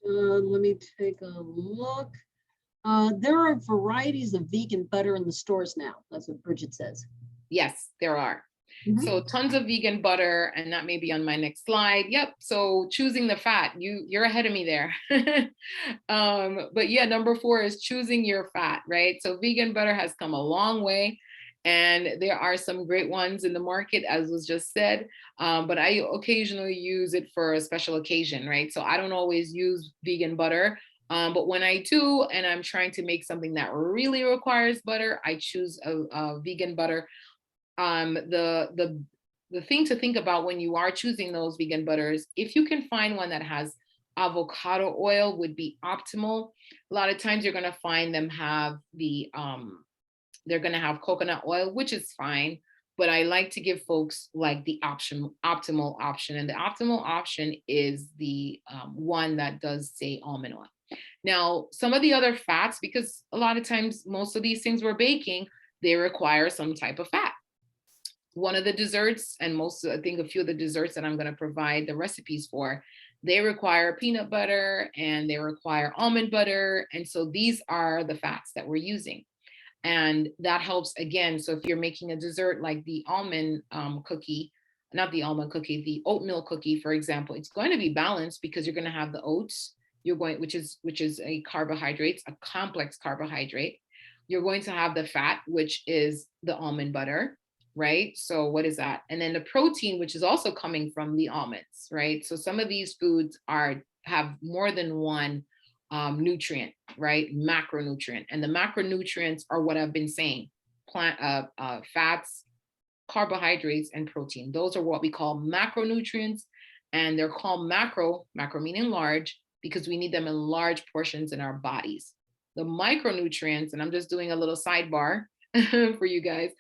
Let me take a look. There are varieties of vegan butter in the stores now. That's what Bridget says. Yes, there are. Mhm. So tons of vegan butter, and that may be on my next slide. Yep. So choosing the fat, you're ahead of me there. But yeah, number 4 is choosing your fat, right? So vegan butter has come a long way, and there are some great ones in the market, as was just said. But I occasionally use it for a special occasion, right? So I don't always use vegan butter. But when I do, and I'm trying to make something that really requires butter, I choose a vegan butter. The thing to think about when you are choosing those vegan butters, if you can find one that has avocado oil, would be optimal. A lot of times you're going to find them have they're going to have coconut oil, which is fine, but I like to give folks like the optimal option, and the optimal option is the one that does say almond oil. Now, some of the other fats, because a lot of times most of these things we're baking, they require some type of fat. One of the desserts, and I think a few of the desserts that I'm going to provide the recipes for, they require peanut butter and they require almond butter. And so these are the fats that we're using. And that helps again. So if you're making a dessert like the almond cookie, not the almond cookie, the oatmeal cookie, for example, it's going to be balanced because you're going to have the oats, which is a carbohydrate, a complex carbohydrate. You're going to have the fat, which is the almond butter, right? So what is that? And then the protein, which is also coming from the almonds, right? So some of these foods have more than one nutrient, right? Macronutrient. And the macronutrients are what I've been saying: fats, carbohydrates, and protein. Those are what we call macronutrients. And they're called macro meaning large, because we need them in large portions in our bodies. The micronutrients, and I'm just doing a little sidebar for you guys.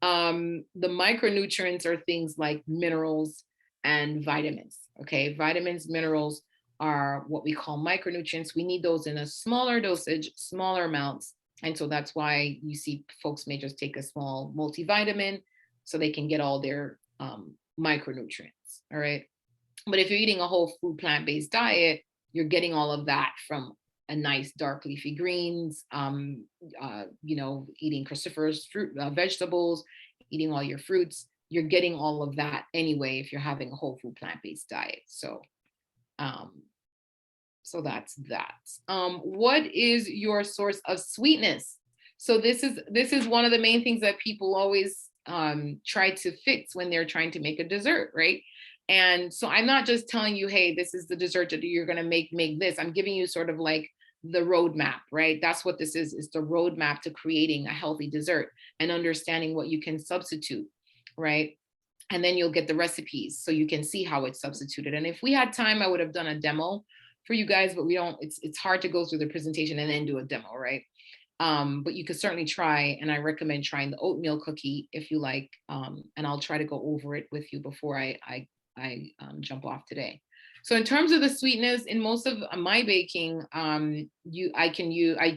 The micronutrients are things like minerals and vitamins. Okay, vitamins, minerals are what we call micronutrients. We need those in a smaller dosage, smaller amounts. And so that's why you see folks may just take a small multivitamin so they can get all their micronutrients. All right. But if you're eating a whole food plant-based diet, you're getting all of that from a nice dark leafy greens, eating cruciferous fruit, vegetables, eating all your fruits. You're getting all of that anyway if you're having a whole food plant-based diet. So that's that. What is your source of sweetness? So this is one of the main things that people always try to fix when they're trying to make a dessert, right? And so I'm not just telling you, hey, this is the dessert that you're going to make this. I'm giving you sort of like the roadmap, right? That's what this is the roadmap to creating a healthy dessert and understanding what you can substitute, right? And then you'll get the recipes so you can see how it's substituted. And if we had time, I would have done a demo for you guys, but we don't, it's hard to go through the presentation and then do a demo, right? But you could certainly try, and I recommend trying the oatmeal cookie if you like, and I'll try to go over it with you before I jump off today. So in terms of the sweetness, in most of my baking, I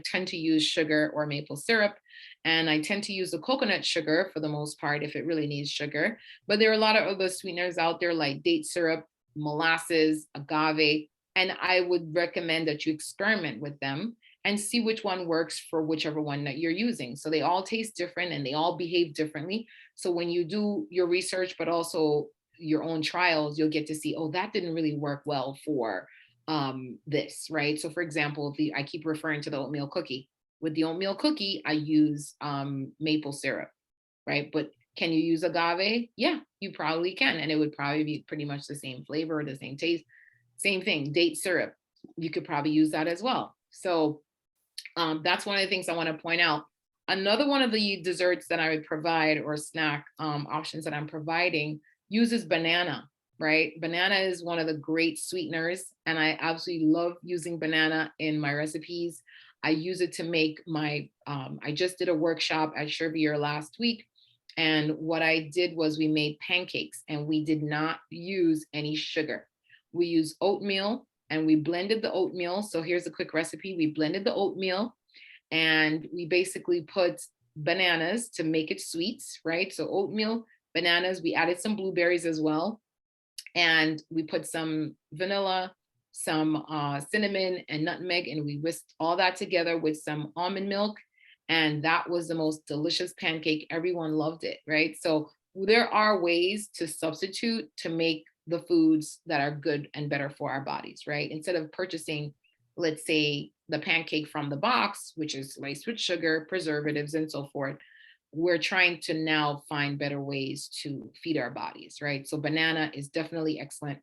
tend to use sugar or maple syrup, and I tend to use the coconut sugar for the most part if it really needs sugar. But there are a lot of other sweeteners out there like date syrup, molasses, agave, and I would recommend that you experiment with them and see which one works for whichever one that you're using. So they all taste different and they all behave differently. So when you do your research, but also your own trials, you'll get to see, oh, that didn't really work well for this, right? So for example, I keep referring to the oatmeal cookie. With the oatmeal cookie, I use maple syrup, right? But can you use agave? Yeah, you probably can. And it would probably be pretty much the same flavor, the same taste, same thing. Date syrup, you could probably use that as well. So that's one of the things I want to point out. Another one of the desserts that I would provide or snack options that I'm providing uses banana, right? Banana is one of the great sweeteners, and I absolutely love using banana in my recipes. I use it to make my, I just did a workshop at Sherbier last week. And what I did was we made pancakes and we did not use any sugar. We used oatmeal and we blended the oatmeal. So here's a quick recipe. We blended the oatmeal and we basically put bananas to make it sweet, right? So oatmeal, bananas, we added some blueberries as well. And we put some vanilla, some cinnamon and nutmeg, and we whisked all that together with some almond milk. And that was the most delicious pancake. Everyone loved it, right? So there are ways to substitute to make the foods that are good and better for our bodies, right? Instead of purchasing, let's say, the pancake from the box, which is laced with sugar, preservatives, and so forth, we're trying to now find better ways to feed our bodies, right? So banana is definitely excellent.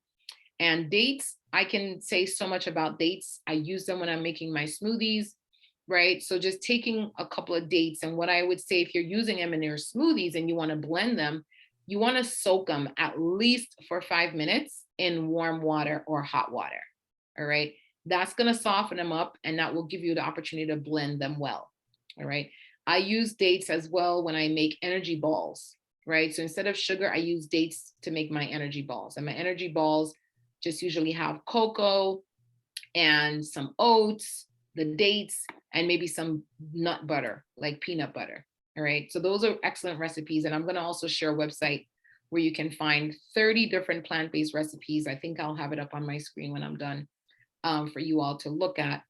And dates, I can say so much about dates. I use them when I'm making my smoothies, right? So just taking a couple of dates, and what I would say, if you're using them in your smoothies and you want to blend them, you want to soak them at least for 5 minutes in warm water or hot water. All right. That's going to soften them up and that will give you the opportunity to blend them well. All right. I use dates as well when I make energy balls, right? So instead of sugar, I use dates to make my energy balls. And my energy balls just usually have cocoa and some oats, the dates, and maybe some nut butter, like peanut butter. All right. So those are excellent recipes. And I'm going to also share a website where you can find 30 different plant-based recipes. I think I'll have it up on my screen when I'm done for you all to look at.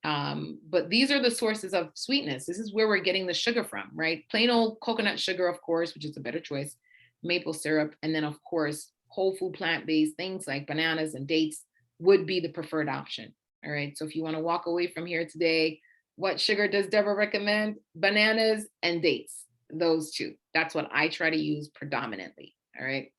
But these are the sources of sweetness. This is where we're getting the sugar from, right? Plain old coconut sugar, of course, which is a better choice, maple syrup, and then of course, whole food plant-based things like bananas and dates would be the preferred option. All right. So if you want to walk away from here today, what sugar does Deborah recommend? Bananas and dates, those two. That's what I try to use predominantly. All right.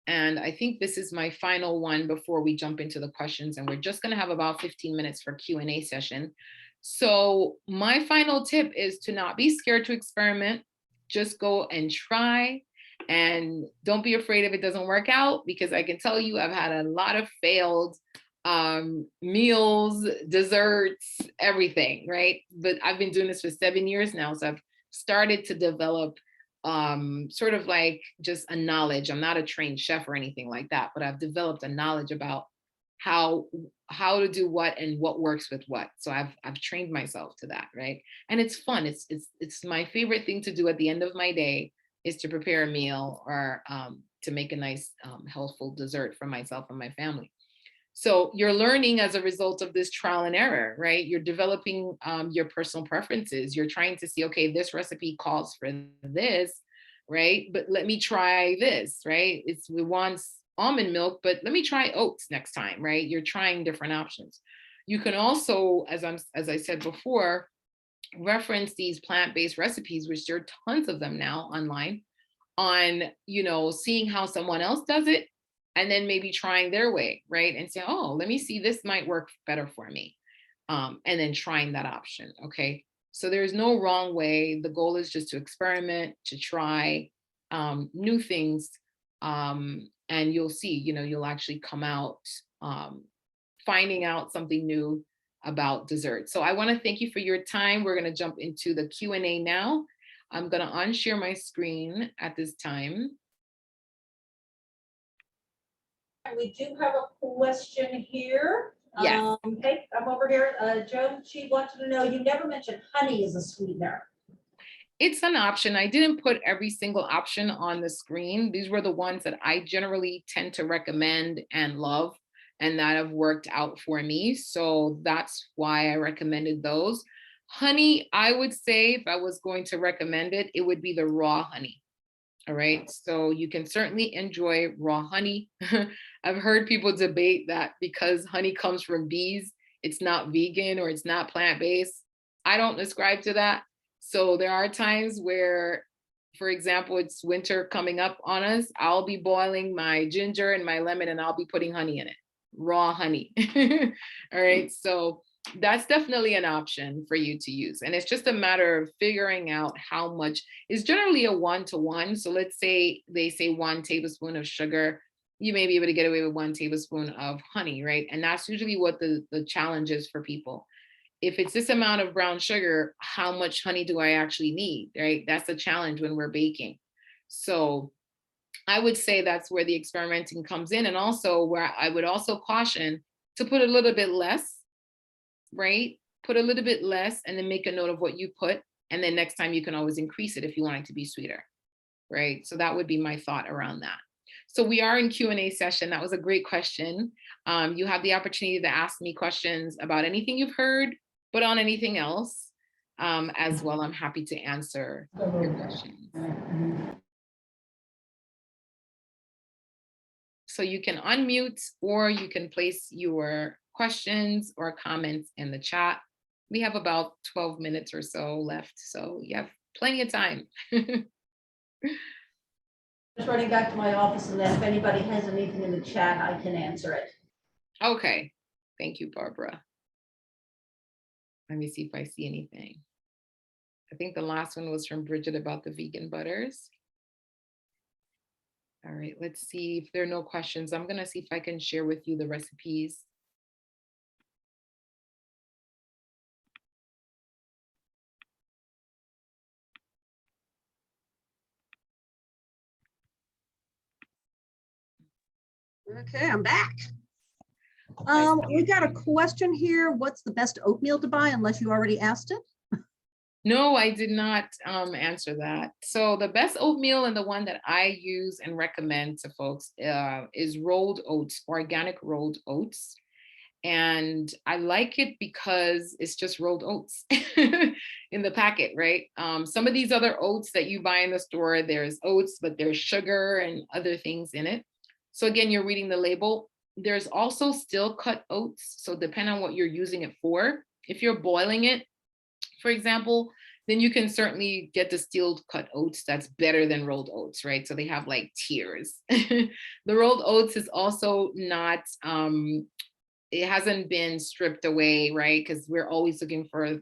And I think this is my final one before we jump into the questions. And we're just going to have about 15 minutes for Q&A session. So my final tip is to not be scared to experiment. Just go and try. And don't be afraid if it doesn't work out, because I can tell you I've had a lot of failed meals, desserts, everything, right? But I've been doing this for 7 years now. So I've started to develop sort of like just a knowledge. I'm not a trained chef or anything like that, but I've developed a knowledge about how to do what and what works with what. So I've trained myself to that, right? And it's fun. It's my favorite thing to do at the end of my day is to prepare a meal or to make a nice healthful dessert for myself and my family. So you're learning as a result of this trial and error, right? You're developing your personal preferences. You're trying to see, okay, this recipe calls for this, right? But let me try this, right? We want almond milk, but let me try oats next time, right? You're trying different options. You can also, as I said before, reference these plant-based recipes, which there are tons of them now online, on, seeing how someone else does it and then maybe trying their way, right? And say, oh, let me see, this might work better for me. And then trying that option, okay? So there's no wrong way. The goal is just to experiment, to try new things. And you'll see, you'll actually come out finding out something new about dessert. So I wanna thank you for your time. We're gonna jump into the Q&A now. I'm gonna unshare my screen at this time. We do have a question here. Yes. Okay, I'm over here. Joan, she wanted to know, you never mentioned honey as a sweetener. It's an option. I didn't put every single option on the screen. These were the ones that I generally tend to recommend and love and that have worked out for me. So that's why I recommended those. Honey, I would say if I was going to recommend it, it would be the raw honey. All right. So you can certainly enjoy raw honey. I've heard people debate that because honey comes from bees, it's not vegan or it's not plant-based. I don't ascribe to that. So there are times where, for example, it's winter coming up on us. I'll be boiling my ginger and my lemon and I'll be putting honey in it, raw honey. All right. So that's definitely an option for you to use. And it's just a matter of figuring out how much is generally a 1-to-1. So let's say they say 1 tablespoon of sugar. You may be able to get away with 1 tablespoon of honey, right? And that's usually what the challenge is for people. If it's this amount of brown sugar, how much honey do I actually need, right? That's the challenge when we're baking. So I would say that's where the experimenting comes in. And also where I would also caution to put a little bit less, right? Put a little bit less and then make a note of what you put. And then next time you can always increase it if you want it to be sweeter, right? So that would be my thought around that. So we are in Q&A session. That was a great question. You have the opportunity to ask me questions about anything you've heard, but on anything else as well. I'm happy to answer your questions. So you can unmute or you can place your questions or comments in the chat. We have about 12 minutes or so left, so you have plenty of time. Just running back to my office, and then if anybody has anything in the chat, I can answer it. Okay, thank you, Barbara. Let me see if I see anything. I think the last one was from Bridget about the vegan butters. All right, let's see if there are no questions. I'm gonna see if I can share with you the recipes. Okay, I'm back. We got a question here. What's the best oatmeal to buy, unless you already asked it? No, I did not answer that. So the best oatmeal and the one that I use and recommend to folks is rolled oats, organic rolled oats. And I like it because it's just rolled oats in the packet, right? Some of these other oats that you buy in the store, there's oats, but there's sugar and other things in it. So again, you're reading the label. There's also still cut oats. So depending on what you're using it for, if you're boiling it, for example, then you can certainly get the steel cut oats. That's better than rolled oats, right? So they have like tiers. The rolled oats is also not, it hasn't been stripped away, right? Because we're always looking for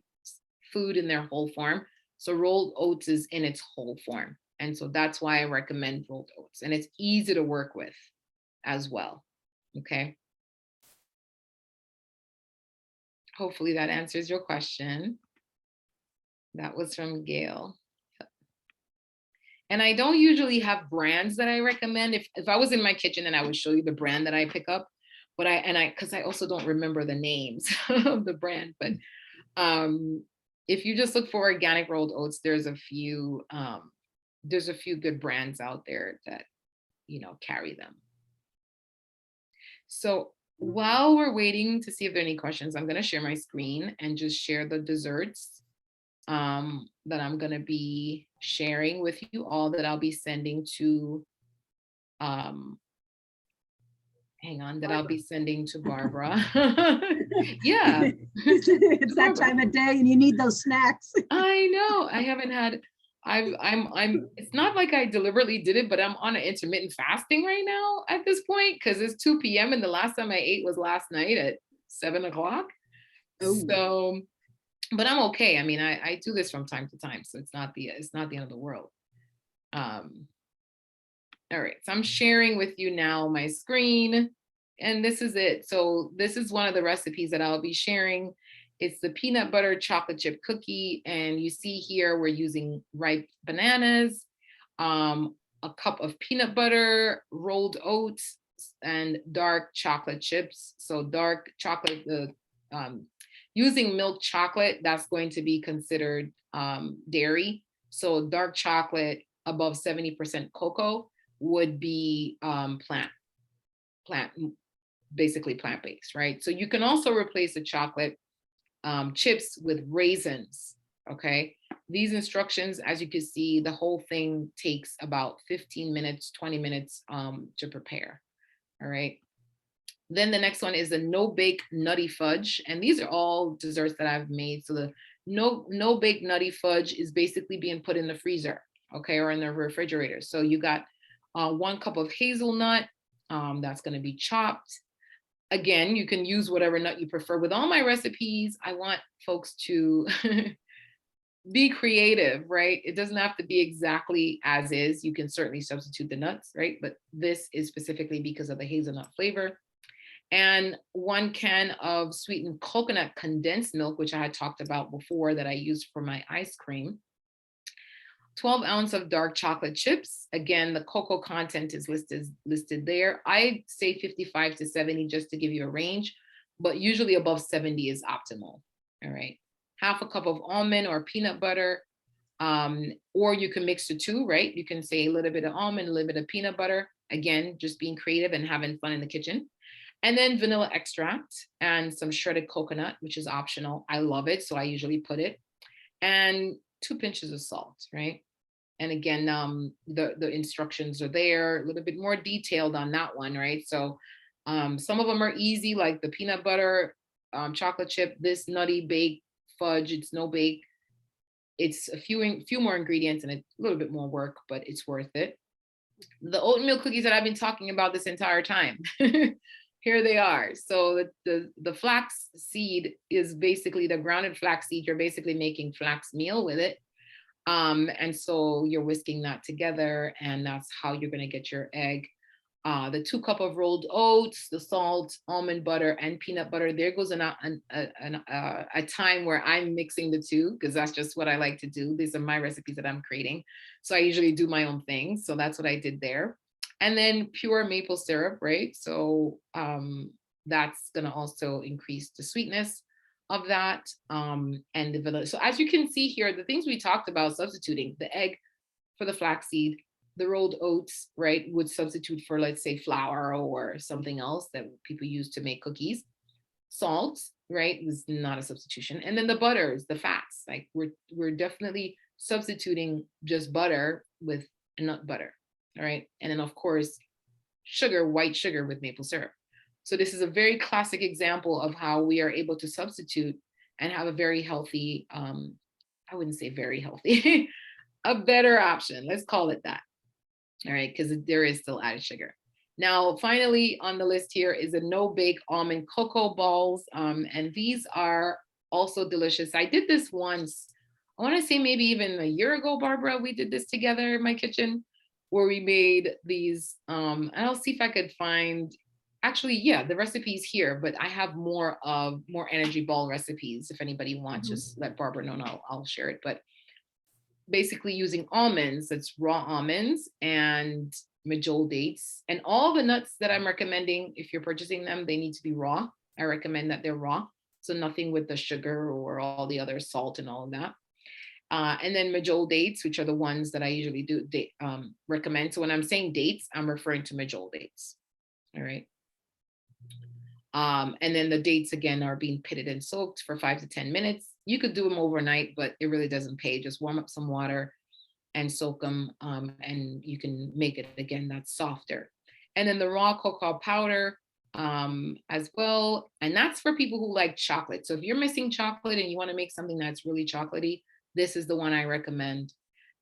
food in their whole form. So rolled oats is in its whole form. And so that's why I recommend rolled oats. And it's easy to work with as well, okay? Hopefully that answers your question. That was from Gail. And I don't usually have brands that I recommend. If I was in my kitchen, then I would show you the brand that I pick up. But because I also don't remember the names of the brand. But if you just look for organic rolled oats, there's a few good brands out there that, you know, carry them. So while we're waiting to see if there are any questions, I'm going to share my screen and just share the desserts that I'm going to be sharing with you all, that I'll be sending to I'll be sending to Barbara. Yeah. It's that time of day and you need those snacks. I know. I haven't had, it's not like I deliberately did it, but I'm on an intermittent fasting right now at this point because it's 2 p.m. and the last time I ate was last night at 7 o'clock. So, but I'm okay. I mean, I do this from time to time, so it's not the end of the world. All right, so I'm sharing with you now my screen, and this is it. So this is one of the recipes that I'll be sharing. It's the peanut butter chocolate chip cookie, and you see here we're using ripe bananas, a cup of peanut butter, rolled oats, and dark chocolate chips. So dark chocolate, using milk chocolate, that's going to be considered dairy. So dark chocolate above 70% cocoa would be basically plant-based, right? So you can also replace the chocolate chips with raisins, okay? These instructions, as you can see, the whole thing takes about 15 minutes, 20 minutes to prepare, all right? Then the next one is the no-bake nutty fudge. And these are all desserts that I've made. So the no-bake nutty fudge is basically being put in the freezer, okay, or in the refrigerator. So you got 1 cup of hazelnut, that's gonna be chopped. Again, you can use whatever nut you prefer. With all my recipes, I want folks to be creative, right? It doesn't have to be exactly as is. You can certainly substitute the nuts, right? But this is specifically because of the hazelnut flavor. And 1 can of sweetened coconut condensed milk, which I had talked about before, that I used for my ice cream. 12 ounces of dark chocolate chips. Again, the cocoa content is listed there. I say 55 to 70 just to give you a range, but usually above 70 is optimal. All right. 1/2 cup of almond or peanut butter, or you can mix the two, right? You can say a little bit of almond, a little bit of peanut butter. Again, just being creative and having fun in the kitchen. And then vanilla extract and some shredded coconut, which is optional. I love it, so I usually put it. And 2 pinches of salt, right? And again, the instructions are there, a little bit more detailed on that one, right? So some of them are easy, like the peanut butter chocolate chip. This nutty bake fudge, it's no bake. It's a few more ingredients and a little bit more work, but it's worth it. The oatmeal cookies that I've been talking about this entire time. Here they are. So the flax seed is basically the grounded flax seed. You're basically making flax meal with it. And so you're whisking that together, and that's how you're going to get your egg. The 2 cup of rolled oats, the salt, almond butter, and peanut butter. There goes a time where I'm mixing the two, because that's just what I like to do. These are my recipes that I'm creating. So I usually do my own thing. So that's what I did there. And then pure maple syrup, right? So that's going to also increase the sweetness of that, and the vanilla. So as you can see here, the things we talked about substituting: the egg for the flaxseed, the rolled oats, right, would substitute for, let's say, flour or something else that people use to make cookies. Salt, right, was not a substitution. And then the butters, the fats, like we're definitely substituting just butter with nut butter, all right? And then of course, sugar, white sugar with maple syrup. So this is a very classic example of how we are able to substitute and have a very healthy, I wouldn't say very healthy, a better option. Let's call it that. All right, because there is still added sugar. Now, finally on the list here is a no-bake almond cocoa balls. And these are also delicious. I did this once, I want to say maybe even a year ago, Barbara, we did this together in my kitchen, where we made these, I'll see if I could find, actually, yeah, the recipe's here, but I have more energy ball recipes. If anybody wants, just let Barbara know and I'll share it. But basically using almonds, that's raw almonds and majol dates, and all the nuts that I'm recommending, if you're purchasing them, they need to be raw. I recommend that they're raw. So nothing with the sugar or all the other salt and all of that. And then majol dates, which are the ones that I usually recommend. So when I'm saying dates, I'm referring to majol dates. All right. And then the dates, again, are being pitted and soaked for 5 to 10 minutes. You could do them overnight, but it really doesn't pay. Just warm up some water and soak them, and you can make it, again, that's softer. And then the raw cocoa powder as well. And that's for people who like chocolate. So if you're missing chocolate and you want to make something that's really chocolatey, this is the one I recommend.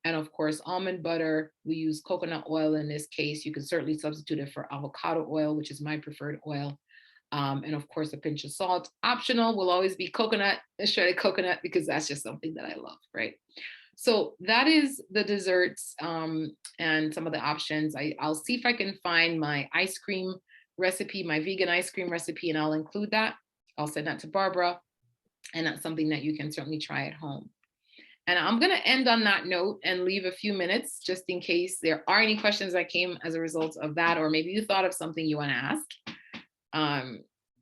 And of course, almond butter, we use coconut oil in this case. You can certainly substitute it for avocado oil, which is my preferred oil. And of course, a pinch of salt. Optional will always be coconut, shredded coconut, because that's just something that I love, right? So that is the desserts and some of the options. I'll see if I can find my ice cream recipe, my vegan ice cream recipe, and I'll include that. I'll send that to Barbara, and that's something that you can certainly try at home. And I'm going to end on that note and leave a few minutes just in case there are any questions that came as a result of that, or maybe you thought of something you want to ask.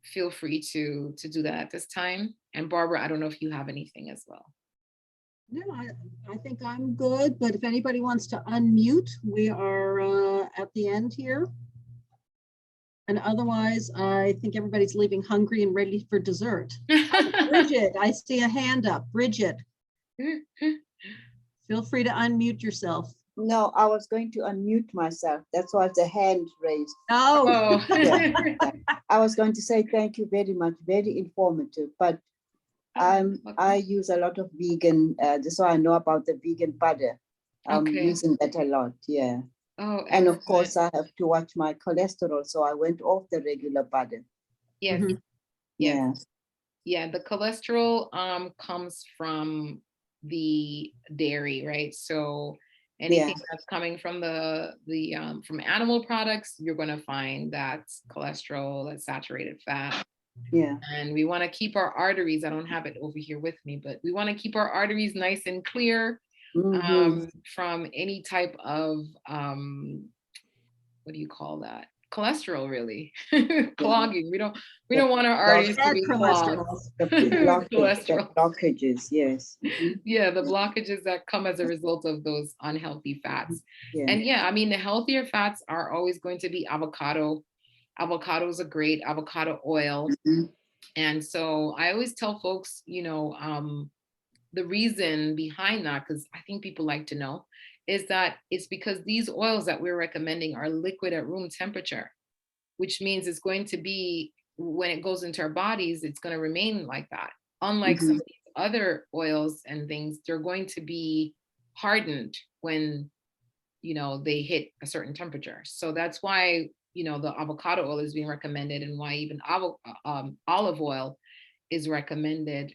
Feel free to do that at this time. And Barbara, I don't know if you have anything as well. No, I think I'm good, but if anybody wants to unmute, we are at the end here. And otherwise, I think everybody's leaving hungry and ready for dessert. Bridget, I see a hand up. Bridget, feel free to unmute yourself. No, I was going to unmute myself. That's why the hand raised. Oh, Yeah. I was going to say thank you very much. Very informative. But I use a lot of vegan, just so I know about the vegan butter. I'm using that a lot. Yeah. Oh, and of course, I have to watch my cholesterol. So I went off the regular butter. Yes. Mhm. Yes. Yeah. The cholesterol comes from the dairy, right? So anything that's coming from from animal products, you're going to find that's cholesterol, that's saturated fat. Yeah. And we want to keep our arteries, I don't have it over here with me, but we want to keep our arteries nice and clear from any type of, what do you call that? Cholesterol, really. Clogging. We don't want our arteries to be clogged. The blockages, yes. Yeah, the blockages that come as a result of those unhealthy fats. Yeah. And yeah, I mean, the healthier fats are always going to be avocado. Avocado is a great avocado oil. And so I always tell folks, the reason behind that, because I think people like to know, is that it's because these oils that we're recommending are liquid at room temperature, which means it's going to be, when it goes into our bodies, it's going to remain like that. Unlike some of these other oils and things, they're going to be hardened when, they hit a certain temperature. So that's why, the avocado oil is being recommended, and why even olive oil is recommended.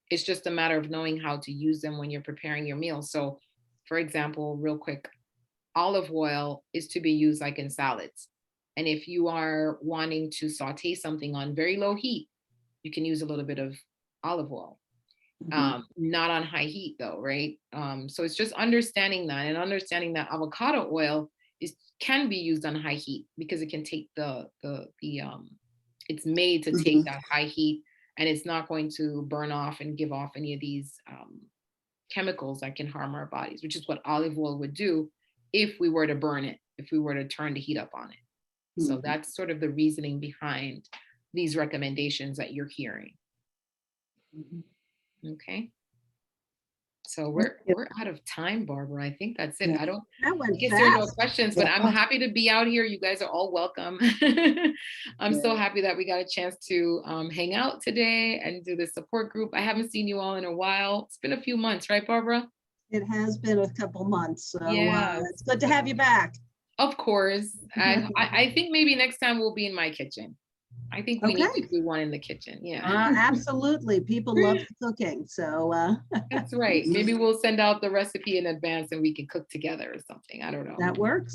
It's just a matter of knowing how to use them when you're preparing your meal. So for example, real quick, olive oil is to be used like in salads. And if you are wanting to saute something on very low heat, you can use a little bit of olive oil. Not on high heat though, right? So it's just understanding that, and understanding that avocado oil can be used on high heat, because it can take it's made to take that high heat, and it's not going to burn off and give off any of these chemicals that can harm our bodies, which is what olive oil would do if we were to burn it, if we were to turn the heat up on it. So that's sort of the reasoning behind these recommendations that you're hearing. Okay. So we're out of time, Barbara. I think that's it. I guess there are no questions, but I'm happy to be out here. You guys are all welcome. I'm so happy that we got a chance to hang out today and do this support group. I haven't seen you all in a while. It's been a few months, right, Barbara? It has been a couple months. So it's good to have you back. Of course. I think maybe next time we'll be in my kitchen. I think we need to do one in the kitchen. Yeah. Absolutely. People love cooking. So that's right. Maybe we'll send out the recipe in advance and we can cook together or something. I don't know. That works.